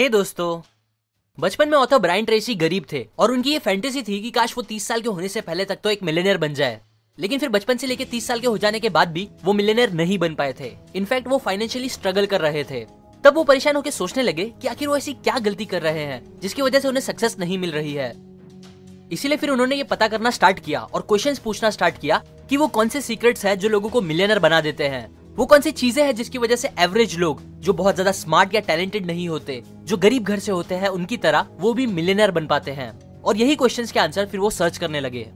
हे दोस्तों, बचपन में ऑथर ब्रायन ट्रेसी गरीब थे और उनकी ये फैंटेसी थी कि काश वो 30 साल के होने से पहले तक तो एक मिलियनेयर बन जाए। लेकिन फिर बचपन से लेकर 30 साल के हो जाने के बाद भी वो मिलियनेयर नहीं बन पाए थे। इनफैक्ट वो फाइनेंशियली स्ट्रगल कर रहे थे। तब वो परेशान होकर सोचने लगे कि आखिर वो ऐसी क्या गलती कर रहे हैं जिसकी वजह से उन्हें सक्सेस नहीं मिल रही है। इसीलिए फिर उन्होंने ये पता करना स्टार्ट किया और क्वेश्चंस पूछना स्टार्ट किया कि वो कौन से सीक्रेट्स हैं जो लोगों को मिलियनेयर बना देते हैं। वो कौन सी चीजें हैं जिसकी वजह से एवरेज लोग जो बहुत ज्यादा स्मार्ट या टैलेंटेड नहीं होते, जो गरीब घर से होते हैं, उनकी तरह वो भी मिलियनेयर बन पाते हैं। और यही क्वेश्चंस के आंसर फिर वो सर्च करने लगे।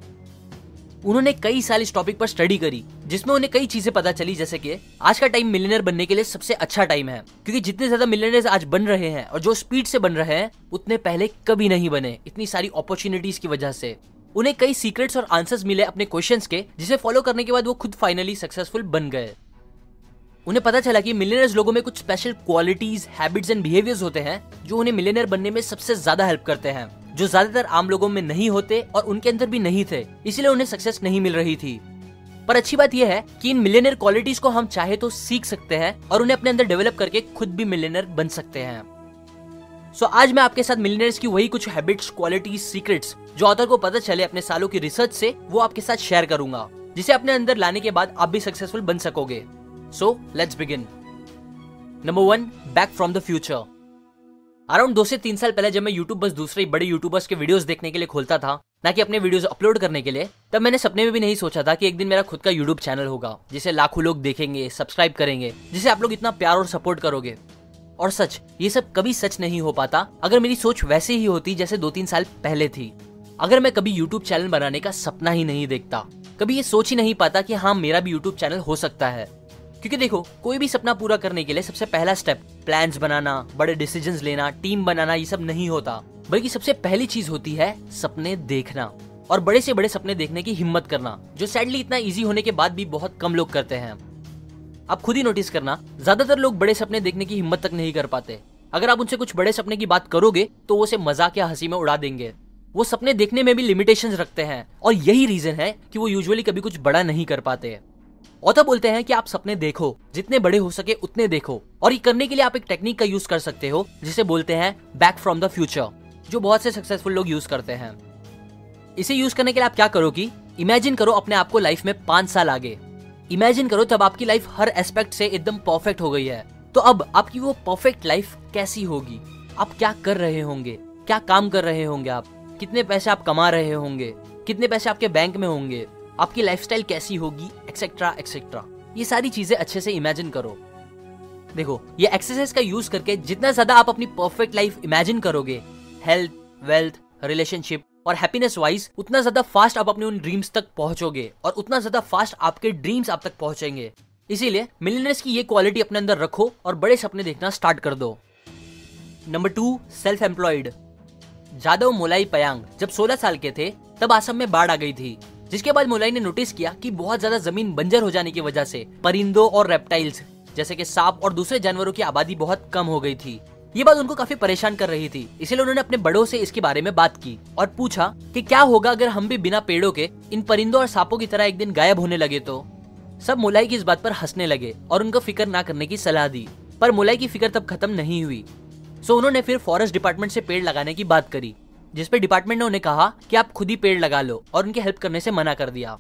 उन्होंने कई साल इस टॉपिक पर स्टडी करी, जिसमें उन्हें कई चीजें पता चली, जैसे कि आज का टाइम मिलियनेयर बनने के लिए सबसे अच्छा टाइम है, क्योंकि जितने ज्यादा मिलियनेयर्स आज बन रहे हैं और जो स्पीड से बन रहे हैं उतने पहले कभी नहीं बने, इतनी सारी अपॉर्चुनिटीज की वजह से। उन्हें कई सीक्रेट्स और आंसर्स मिले अपने क्वेश्चंस के, जिसे फॉलो करने के बाद वो खुद फाइनली सक्सेसफुल बन गए। उन्हें पता चला कि मिलियनेयर्स लोगों में कुछ special qualities, habits and behaviours होते हैं जो उन्हें मिलियनेयर बनने में सबसे ज्यादा हेल्प करते हैं, जो ज्यादातर आम लोगों में नहीं होते और उनके अंदर भी नहीं थे, इसलिए उन्हें सक्सेस नहीं मिल रही थी। पर अच्छी बात यह है कि इन मिलियनेयर क्वालिटीज को हम चाहे तो सीख सकते हैं और उन्हें अपने अंदर डेवलप करके खुद भी मिलियनेयर बन सकते हैं। सो आज मैं आपके साथ मिलियनेयर्स की वही कुछ हैबिट्स, क्वालिटीज, सीक्रेट्स जो ऑथर को पता चले अपने सालों की रिसर्च से, वो आपके साथ शेयर करूंगा, जिसे अपने अंदर लाने के बाद आप भी सक्सेसफुल बन सकोगे। So let's begin. Number 1, back from the future. Around 2 से 3 साल पहले जब मैं यूट्यूब बस दूसरे बड़े यूट्यूबर्स के वीडियोस देखने के लिए खोलता था, ना कि अपने वीडियोस अपलोड करने के लिए, तब मैंने सपने में भी नहीं सोचा था कि एक दिन मेरा खुद का यूट्यूब चैनल होगा, जिसे लाखों लोग देखेंगे, सब्सक्राइब करेंगे, जिसे आप लोग इतना प्यार और सपोर्ट करोगे। और सच, ये सब कभी सच नहीं हो पाता अगर मेरी सोच वैसे ही होती जैसे 2-3 साल पहले थी। अगर मैं कभी यूट्यूब चैनल बनाने का सपना ही नहीं देखता, कभी ये सोच ही नहीं पाता कि हाँ, मेरा भी यूट्यूब चैनल हो सकता है। क्योंकि देखो, कोई भी सपना पूरा करने के लिए सबसे पहला स्टेप प्लान्स बनाना, बड़े डिसीजंस लेना, टीम बनाना, ये सब नहीं होता, बल्कि सबसे पहली चीज होती है सपने देखना और बड़े से बड़े सपने देखने की हिम्मत करना, जो सैडली इतना इजी होने के बाद भी बहुत कम लोग करते हैं। आप खुद ही नोटिस करना, ज्यादातर लोग बड़े सपने देखने की हिम्मत तक नहीं कर पाते। अगर आप उनसे कुछ बड़े सपने की बात करोगे तो वो उसे मजाक या हंसी में उड़ा देंगे। वो सपने देखने में भी लिमिटेशंस रखते हैं और यही रीजन है कि वो यूजुअली कभी कुछ बड़ा नहीं कर पाते। ऑथर बोलते हैं कि आप सपने देखो, जितने बड़े हो सके उतने देखो, और ये करने के लिए आप एक टेक्निक का यूज कर सकते हो जिसे बोलते हैं बैक फ्रॉम द फ्यूचर, जो बहुत से सक्सेसफुल लोग यूज करते हैं। इसे यूज करने के लिए आप क्या करो कि इमेजिन करो अपने आप को लाइफ में 5 साल आगे। इमेजिन करो तब आपकी लाइफ हर एस्पेक्ट से एकदम परफेक्ट हो गई है। तो अब आपकी वो परफेक्ट लाइफ कैसी होगी? आप क्या कर रहे होंगे? क्या काम कर रहे होंगे आप? कितने पैसे आप कमा रहे होंगे? कितने पैसे आपके बैंक में होंगे? आपकी लाइफस्टाइल कैसी होगी, एक्सेट्रा एक्सेट्रा। ये सारी चीजें अच्छे से इमेजिन करो। देखो, ये एक्सरसाइज का यूज करके जितना ज्यादा आप अपनी परफेक्ट लाइफ इमेजिन करोगे, हेल्थ, वेल्थ, रिलेशनशिप और हैप्पीनेस वाइज, उतना ज्यादा फास्ट आप अपने उन ड्रीम्स तक पहुंचोगे और उतना ज्यादा फास्ट आपके ड्रीम्स आप तक पहुंचेंगे। इसीलिए मिलियनेयर्स की ये क्वालिटी अपने अंदर रखो और बड़े सपने देखना स्टार्ट कर दो। Number 2, self employed. Jadav Molai Payeng जब 16 साल के थे तब असम में बाढ़ आ गई थी, जिसके बाद मोलाई ने नोटिस किया कि बहुत ज्यादा जमीन बंजर हो जाने की वजह से परिंदों और रेप्टाइल्स जैसे कि सांप और दूसरे जानवरों की आबादी बहुत कम हो गई थी। ये बात उनको काफी परेशान कर रही थी, इसलिए उन्होंने अपने बड़ों से इसके बारे में बात की और पूछा कि क्या होगा अगर हम भी बिना पेड़ों के इन परिंदों और सांपों की तरह एक दिन गायब होने लगे तो। सब मोलाई की इस बात पर हंसने लगे और उनको फिक्र ना करने की सलाह दी, पर मोलाई की फिक्र तब खत्म नहीं हुई। सो उन्होंने फिर फॉरेस्ट डिपार्टमेंट से पेड़ लगाने की बात करी, जिसपे डिपार्टमेंट ने उन्हें कहा कि आप खुद ही पेड़ लगा लो और उनकी हेल्प करने से मना कर दिया।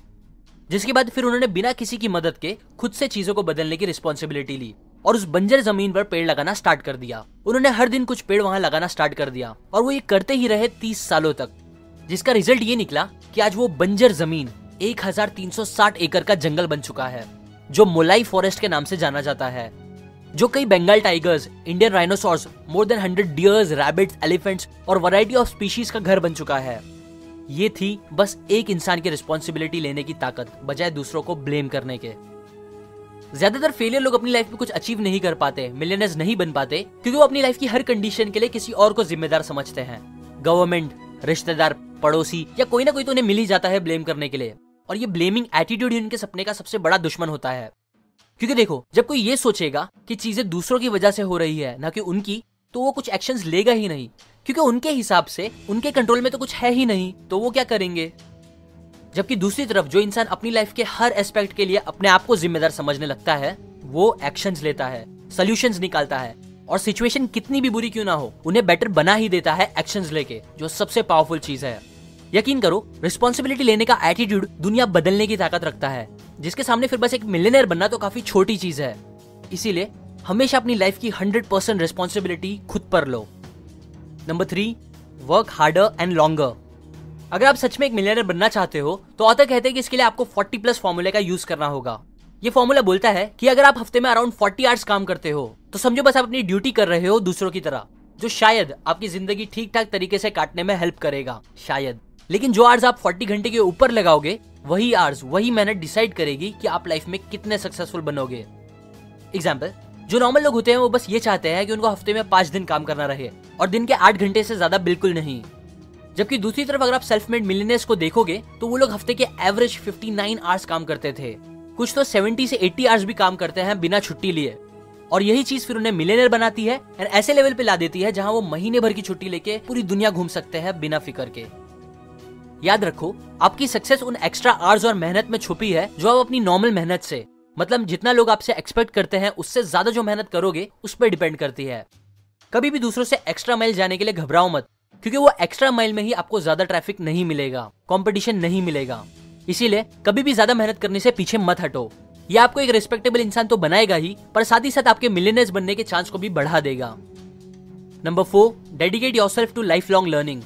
जिसके बाद फिर उन्होंने बिना किसी की मदद के खुद से चीजों को बदलने की रिस्पॉन्सिबिलिटी ली और उस बंजर जमीन पर पेड़ लगाना स्टार्ट कर दिया। उन्होंने हर दिन कुछ पेड़ वहां लगाना स्टार्ट कर दिया और वो ये करते ही रहे 30 सालों तक, जिसका रिजल्ट ये निकला कि आज वो बंजर जमीन 1360 एकड़ का जंगल बन चुका है, जो मोलाई फॉरेस्ट के नाम से जाना जाता है, जो कई Bengal tigers, Indian rhinoceros, more than 100 deers, rabbits, elephants और वैरायटी ऑफ स्पीशीज का घर बन चुका है। ये थी बस एक इंसान की रिस्पॉन्सिबिलिटी लेने की ताकत, बजाय दूसरों को ब्लेम करने के। ज्यादातर फेलियर लोग अपनी लाइफ में कुछ अचीव नहीं कर पाते, मिलियनेयर्स नहीं बन पाते, क्योंकि वो अपनी लाइफ की हर कंडीशन के लिए किसी और को जिम्मेदार समझते हैं। गवर्नमेंट, रिश्तेदार, पड़ोसी या कोई ना कोई तो उन्हें मिल ही जाता है ब्लेम करने के लिए। और ये ब्लेमिंग एटीट्यूड ही उनके सपने का सबसे बड़ा दुश्मन होता है। क्योंकि देखो, जब कोई ये सोचेगा कि चीजें दूसरों की वजह से हो रही है ना कि उनकी, तो वो कुछ एक्शंस लेगा ही नहीं, क्योंकि उनके हिसाब से उनके कंट्रोल में तो कुछ है ही नहीं, तो वो क्या करेंगे। जबकि दूसरी तरफ जो इंसान अपनी लाइफ के हर एस्पेक्ट के लिए अपने आप को जिम्मेदार समझने लगता है, वो एक्शंस लेता है, सॉल्यूशंस निकालता है, और सिचुएशन कितनी भी बुरी क्यों ना हो, उन्हें बेटर बना ही देता है एक्शंस लेके, जो सबसे पावरफुल चीज है। यकीन करो, रिस्पॉन्सिबिलिटी लेने का एटीट्यूड दुनिया बदलने की ताकत रखता है, जिसके सामने फिर बस एक मिलियनेयर बनना तो काफी छोटी चीज है। इसीलिए हमेशा अपनी लाइफ की 100% रिस्पॉन्सिबिलिटी खुद पर लो। Number 3, work harder and longer. अगर आप सच में एक मिलियनेयर बनना चाहते हो तो ऑथर कहते हैं कि इसके लिए आपको 40+ फॉर्मूले का यूज करना होगा। ये फॉर्मूला बोलता है कि अगर आप हफ्ते में अराउंड 40 आवर्स काम करते हो तो समझो बस आप अपनी ड्यूटी कर रहे हो दूसरों की तरह, जो शायद आपकी जिंदगी ठीक ठाक तरीके से काटने में हेल्प करेगा, शायद। लेकिन जो आवर्स आप 40 घंटे के ऊपर लगाओगे, वही आवर्स, वही मेहनत डिसाइड करेगी कि आप लाइफ में कितने सक्सेसफुल बनोगे। एग्जाम्पल, जो नॉर्मल लोग होते हैं वो बस ये चाहते हैं कि उनको हफ्ते में 5 दिन काम करना रहे और दिन के 8 घंटे से ज्यादा बिल्कुल नहीं। जबकि दूसरी तरफ अगर आप सेल्फ मेड मिलियनेयर्स को देखोगे तो वो लोग हफ्ते के एवरेज 59 आवर्स काम करते थे, कुछ तो 70 से 80 आवर्स भी काम करते हैं बिना छुट्टी लिए। और यही चीज फिर उन्हें मिलियनेयर बनाती है और ऐसे लेवल पे ला देती है जहां वो महीने भर की छुट्टी लेके पूरी दुनिया घूम सकते हैं बिना फिक्र के। याद रखो, आपकी सक्सेस उन एक्स्ट्रा आवर्स और मेहनत में छुपी है जो आप अपनी नॉर्मल मेहनत से, मतलब जितना लोग आपसे एक्सपेक्ट करते हैं उससे ज्यादा जो मेहनत करोगे उस पर डिपेंड करती है। कभी भी दूसरों से एक्स्ट्रा माइल जाने के लिए घबराओ मत, क्योंकि वो एक्स्ट्रा माइल में ही आपको ज्यादा ट्रैफिक नहीं मिलेगा, कंपटीशन नहीं मिलेगा। इसीलिए कभी भी ज्यादा मेहनत करने से पीछे मत हटो। ये आपको एक रिस्पेक्टेबल इंसान तो बनाएगा ही, पर साथ ही साथ आपके मिलियनेयर्स बनने के चांस को भी बढ़ा देगा। Number 4, dedicate yourself to lifelong learning.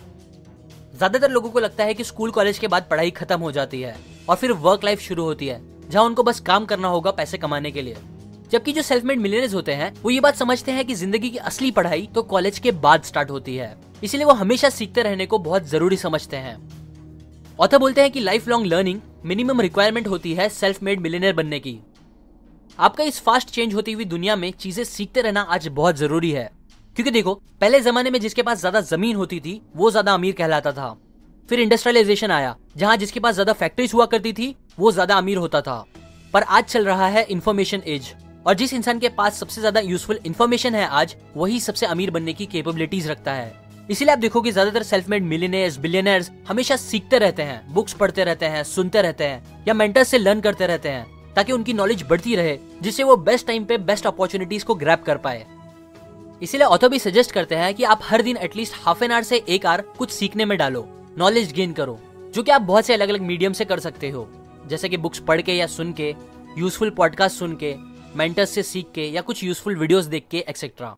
ज्यादातर लोगों को लगता है कि स्कूल कॉलेज के बाद पढ़ाई खत्म हो जाती है और फिर वर्क लाइफ शुरू होती है, जहां उनको बस काम करना होगा पैसे कमाने के लिए। जबकि जो सेल्फ मेड मिलियनेयर्स होते हैं वो ये बात समझते हैं कि जिंदगी की असली पढ़ाई तो कॉलेज के बाद स्टार्ट होती है, इसलिए वो हमेशा सीखते रहने को बहुत जरूरी समझते हैं। ऑथर बोलते हैं कि life long learning minimum requirement होती है सेल्फ मेड मिलियनेयर बनने की। आपका इस फास्ट चेंज होती हुई दुनिया में चीजें सीखते रहना आज बहुत जरूरी है, क्योंकि देखो, पहले जमाने में जिसके पास ज्यादा जमीन होती थी वो ज्यादा अमीर कहलाता था। फिर इंडस्ट्रियलाइजेशन आया, जहां जिसके पास ज्यादा फैक्ट्रीज हुआ करती थी वो ज्यादा अमीर होता था। पर आज चल रहा है इंफॉर्मेशन एज, और जिस इंसान के पास सबसे ज्यादा यूजफुल इंफॉर्मेशन है आज, वही सबसे अमीर बनने की कैपेबिलिटीज रखता है। इसीलिए आप देखोगे ज्यादातर सेल्फ मेड मिलियनेयर्स, बिलियनर्स हमेशा सीखते रहते हैं, बुक्स पढ़ते रहते हैं, सुनते रहते हैं या मेंटर्स से लर्न करते रहते हैं, ताकि उनकी नॉलेज बढ़ती रहे, जिससे वो बेस्ट टाइम पे बेस्ट अपॉर्चुनिटीज को ग्रैब कर पाए। इसीलिए ऑथर भी सजेस्ट करते हैं कि आप हर दिन एटलीस्ट हाफ एन आवर से 1 आवर कुछ सीखने में डालो, नॉलेज गेन करो, जो कि आप बहुत से अलग अलग मीडियम से कर सकते हो, जैसे कि बुक्स पढ़ के या सुन के, यूजफुल पॉडकास्ट सुन के, मेंटर्स से सीख के या कुछ यूजफुल वीडियोस देख के एक्सेट्रा।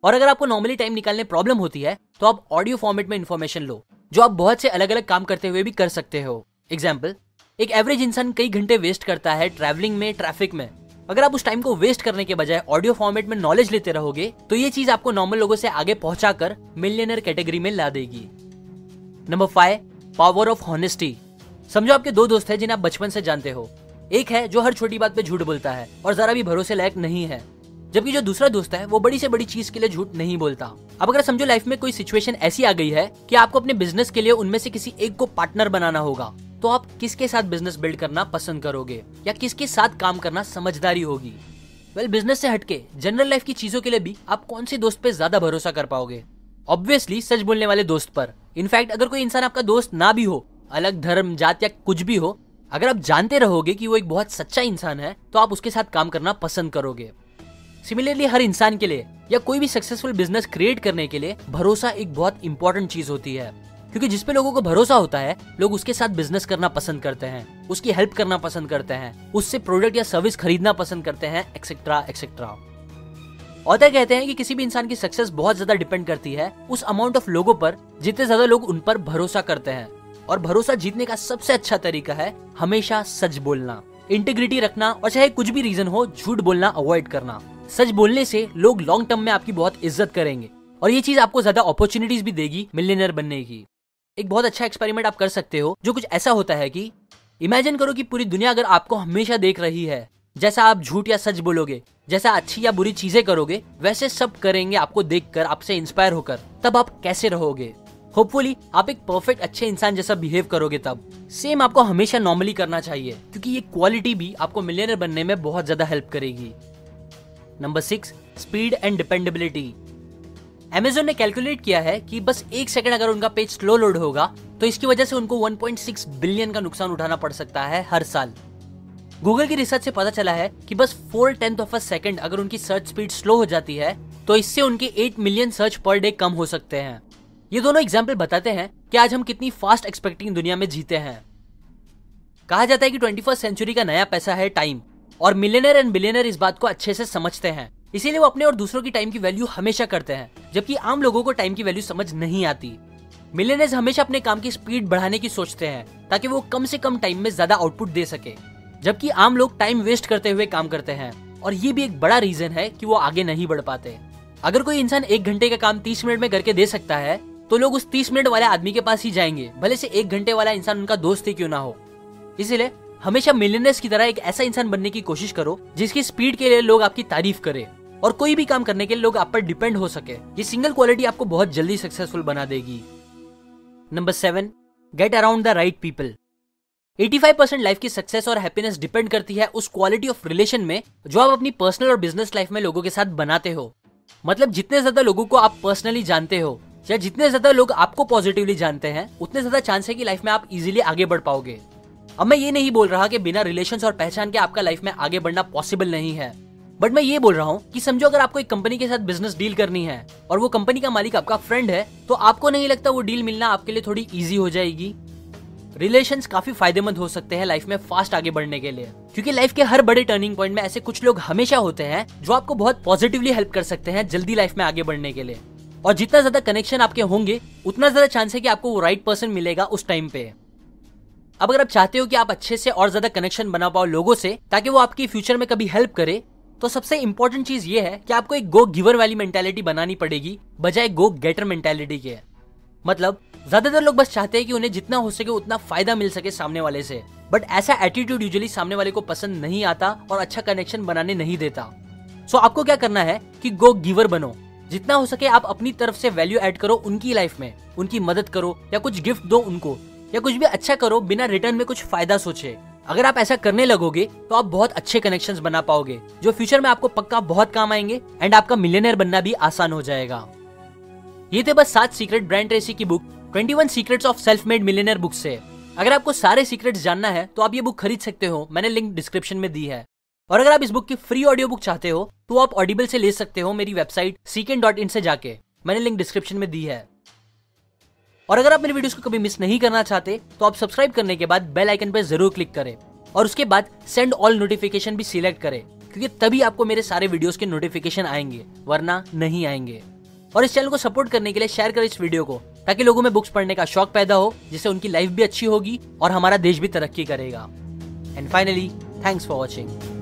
और अगर आपको नॉर्मली टाइम निकालने प्रॉब्लम होती है तो आप ऑडियो फॉर्मेट में इन्फॉर्मेशन लो, जो आप बहुत से अलग अलग काम करते हुए भी कर सकते हो। एग्जाम्पल, एक एवरेज इंसान कई घंटे वेस्ट करता है ट्रैवलिंग में, ट्रैफिक में। अगर आप उस टाइम को वेस्ट करने के बजाय ऑडियो फॉर्मेट में नॉलेज लेते रहोगे तो ये चीज आपको नॉर्मल लोगों से आगे पहुंचाकर मिलियनेयर कैटेगरी में ला देगी। Number 5, power of honesty. समझो आपके 2 दोस्त हैं जिन्हें आप बचपन से जानते हो। एक है जो हर छोटी बात पे झूठ बोलता है और जरा भी भरोसे लायक नहीं है, जबकि जो दूसरा दोस्त है वो बड़ी से बड़ी चीज के लिए झूठ नहीं बोलता। अब अगर समझो लाइफ में कोई सिचुएशन ऐसी आ गई है कि आपको अपने बिजनेस के लिए उनमें से किसी एक को पार्टनर बनाना होगा, तो आप किसके साथ बिजनेस बिल्ड करना पसंद करोगे या किसके साथ काम करना समझदारी होगी? बिजनेस से हटके जनरल लाइफ की चीजों के लिए भी आप कौन से दोस्त पे ज्यादा भरोसा कर पाओगे? ऑब्वियसली सच बोलने वाले दोस्त पर। इनफैक्ट अगर कोई इंसान आपका दोस्त ना भी हो, अलग धर्म, जात या कुछ भी हो, अगर आप जानते रहोगे कि वो एक बहुत सच्चा इंसान है तो आप उसके साथ काम करना पसंद करोगे। सिमिलरली हर इंसान के लिए या कोई भी सक्सेसफुल बिजनेस क्रिएट करने के लिए भरोसा एक बहुत इंपॉर्टेंट चीज होती है, क्योंकि जिसपे लोगों को भरोसा होता है लोग उसके साथ बिजनेस करना पसंद करते हैं, उसकी हेल्प करना पसंद करते हैं, उससे प्रोडक्ट या सर्विस खरीदना पसंद करते हैं, एक्सेट्रा एक्सेट्रा। ऑथर कहते हैं कि किसी भी इंसान की सक्सेस बहुत ज्यादा डिपेंड करती है उस अमाउंट ऑफ लोगों पर जितने ज्यादा लोग उन पर भरोसा करते हैं। और भरोसा जीतने का सबसे अच्छा तरीका है हमेशा सच बोलना, इंटीग्रिटी रखना, और चाहे कुछ भी रीजन हो झूठ बोलना अवॉइड करना। सच बोलने से लोग लॉन्ग टर्म में आपकी बहुत इज्जत करेंगे और ये चीज आपको ज्यादा अपॉर्चुनिटीज भी देगी मिलियनेयर बनने की। एक बहुत अच्छा एक्सपेरिमेंट आप कर सकते हो जो कुछ ऐसा होता है कि इमेजिन करो कि पूरी दुनिया अगर आपको हमेशा देख रही है, जैसा आप झूठ या सच बोलोगे, जैसा अच्छी या बुरी चीजें करोगे, वैसे सब करेंगे आपको देखकर, आपसे इंस्पायर होकर, तब आप कैसे रहोगे? होपफुली आप एक परफेक्ट अच्छे इंसान जैसा बिहेव करोगे। तब सेम आपको हमेशा नॉर्मली करना चाहिए, क्योंकि ये क्वालिटी भी आपको मिलियनेयर बनने में बहुत ज्यादा हेल्प करेगी। Number 6, speed and dependability. Amazon ने कैलकुलेट किया है कि बस 1 सेकंड अगर उनका पेज स्लो लोड होगा तो इसकी वजह से उनको 1.6 बिलियन का नुकसान उठाना पड़ सकता है हर साल। गूगल की रिसर्च से पता चला है कि बस 4/10 ऑफ अ सेकंड अगर उनकी सर्च स्पीड स्लो हो जाती है तो इससे उनके 8 मिलियन सर्च पर डे कम हो सकते हैं। ये दोनों एग्जाम्पल बताते हैं कि आज हम कितनी फास्ट एक्सपेक्टिंग दुनिया में जीते हैं। कहा जाता है कि 21st सेंचुरी का नया पैसा है टाइम, और मिलियनर एंड बिलियनर इस बात को अच्छे से समझते हैं, इसीलिए वो अपने और दूसरों की टाइम की वैल्यू हमेशा करते हैं, जबकि आम लोगों को टाइम की वैल्यू समझ नहीं आती। मिलियनर्स हमेशा अपने काम की स्पीड बढ़ाने की सोचते हैं ताकि वो कम से कम टाइम में ज्यादा आउटपुट दे सके, जबकि आम लोग टाइम वेस्ट करते हुए काम करते हैं, और ये भी एक बड़ा रीजन है कि वो आगे नहीं बढ़ पाते। अगर कोई इंसान 1 घंटे का काम 30 मिनट में करके दे सकता है तो लोग उस 30 मिनट वाले आदमी के पास ही जाएंगे, भले से 1 घंटे वाला इंसान उनका दोस्त ही क्यों ना हो। इसीलिए हमेशा मिलियनर्स की तरह एक ऐसा इंसान बनने की कोशिश करो जिसकी स्पीड के लिए लोग आपकी तारीफ करें और कोई भी काम करने के लिए लोग आप पर डिपेंड हो सके। ये सिंगल क्वालिटी आपको बहुत जल्दी सक्सेसफुल बना देगी। Number 7, get around the right people. 85% life की सक्सेस और हैप्पीनेस डिपेंड करती है उस क्वालिटी ऑफ रिलेशन में जो आप अपनी पर्सनल और बिजनेस लाइफ में लोगों के साथ बनाते हो। मतलब जितने ज्यादा लोगों को आप पर्सनली जानते हो या जितने ज्यादा लोग आपको पॉजिटिवली जानते हैं, उतने ज्यादा चांस है कि लाइफ में आप इजीली आगे बढ़ पाओगे। अब मैं ये नहीं बोल रहा कि बिना रिलेशंस और पहचान के आपका लाइफ में आगे बढ़ना पॉसिबल नहीं है, बट मैं ये बोल रहा हूँ कि समझो अगर आपको एक कंपनी के साथ बिजनेस डील करनी है और वो कंपनी का मालिक आपका फ्रेंड है, तो आपको नहीं लगता वो डील मिलना आपके लिए थोड़ी इजी हो जाएगी। रिलेशंस काफी फायदेमंद हो सकते हैं लाइफ में फास्ट आगे बढ़ने के लिए, क्योंकि लाइफ के हर बड़े टर्निंग पॉइंट में ऐसे कुछ लोग हमेशा होते हैं जो आपको बहुत पॉजिटिवली हेल्प कर सकते हैं जल्दी लाइफ में आगे बढ़ने के लिए। और जितना ज्यादा कनेक्शन आपके होंगे उतना ज्यादा चांस है कि आपको वो राइट पर्सन मिलेगा उस टाइम पे। अब अगर आप चाहते हो कि आप अच्छे से और ज्यादा कनेक्शन बना पाओ लोगों से ताकि वो आपकी फ्यूचर में कभी हेल्प करे, तो सबसे इंपॉर्टेंट चीज ये है कि आपको एक गो गिवर वाली मेंटालिटी बनानी पड़ेगी बजाय गो गेटर मेंटालिटी के। मतलब ज्यादातर लोग बस चाहते हैं कि उन्हें जितना हो सके उतना फायदा मिल सके सामने वाले से, बट ऐसा एटीट्यूड यूजुअली सामने वाले को पसंद नहीं आता और अच्छा कनेक्शन बनाने नहीं देता। सो आपको क्या करना है कि गो गिवर बनो। जितना हो सके आप अपनी तरफ से वैल्यू ऐड करो उनकी लाइफ में, उनकी मदद करो या कुछ गिफ्ट दो उनको, या कुछ भी अच्छा करो बिना रिटर्न में कुछ फायदा सोचे। अगर आप ऐसा करने लगोगे तो आप बहुत अच्छे कनेक्शंस बना पाओगे जो फ्यूचर में आपको पक्का बहुत काम आएंगे एंड आपका मिलियनेयर बनना भी आसान हो जाएगा। ये थे बस 7 सीक्रेट ब्रायन ट्रेसी की book 21 secrets of self made millionaire book से। अगर आपको सारे सीक्रेट्स जानना है तो आप ये बुक खरीद सकते हो, मैंने लिंक डिस्क्रिप्शन में दी है। और अगर आप इस बुक की फ्री ऑडियो बुक चाहते हो तो आप ऑडिबल से ले सकते हो मेरी वेबसाइट seeken.in से जाके, मैंने लिंक डिस्क्रिप्शन में दी है। और अगर आप मेरे वीडियोस को कभी मिस नहीं करना चाहते तो आप सब्सक्राइब करने के बाद बेल आइकन पर जरूर क्लिक करें और उसके बाद सेंड ऑल नोटिफिकेशन भी सिलेक्ट करें, क्योंकि तभी आपको मेरे सारे वीडियोस के नोटिफिकेशन आएंगे, वरना नहीं आएंगे। और इस चैनल को सपोर्ट करने के लिए शेयर करें इस वीडियो को, ताकि लोगों में बुक्स पढ़ने का शौक पैदा हो, जिससे उनकी लाइफ भी अच्छी होगी और हमारा देश भी तरक्की करेगा। And finally, thanks for watching.